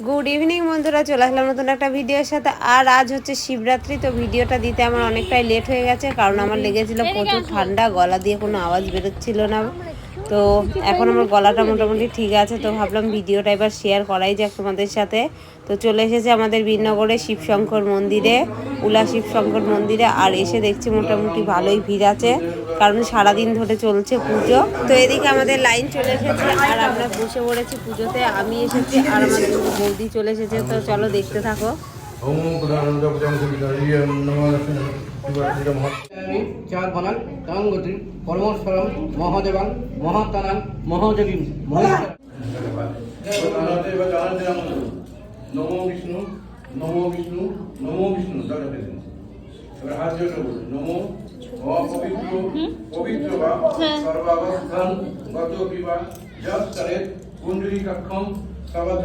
Good evening বন্ধুরা, চলে আসলাম নতুন একটা ভিডিওর সাথে। আর আজ হচ্ছে শিবরাত্রি, তো ভিডিওটা দিতে আমার অনেকটাই লেট হয়ে গেছে, কারণ আমার লেগেছিল প্রচুর ঠান্ডা, গলা দিয়ে কোনো আওয়াজ বেরোচ্ছিল না। তো এখন আমার গলাটা মোটামুটি ঠিক আছে, তো ভাবলাম ভিডিওটা এবার শেয়ার করাই যাক তোমাদের সাথে। তো চলে এসেছে আমাদের বীরনগরে শিবশঙ্কর মন্দিরে, উলা শিবশঙ্কর মন্দিরে। আর এসে দেখছি মোটামুটি ভালোই ভিড় আছে, কারণ সারাদিন ধরে চলছে পুজো। তো এদিকে আমাদের লাইন চলে এসেছে আর আমরা বসে পড়েছি পুজোতে। আমি এসেছি আর আমার বৌদি চলে এসেছে, তো চলো দেখতে থাকো। চার বানান তাঙ্গতি পরমেশ্বরম মহাদেবাং মহাতানাং মহাদেবীম নমো বিষ্ণু নমো বিষ্ণু নমো বিষ্ণু। এবার হাত জোড় করে নমো অপবিত্র পবিত্র বা সর্বাবস্থান গত বিবা যৎ করেত কুণ্ডলী কক্ষম সবাধন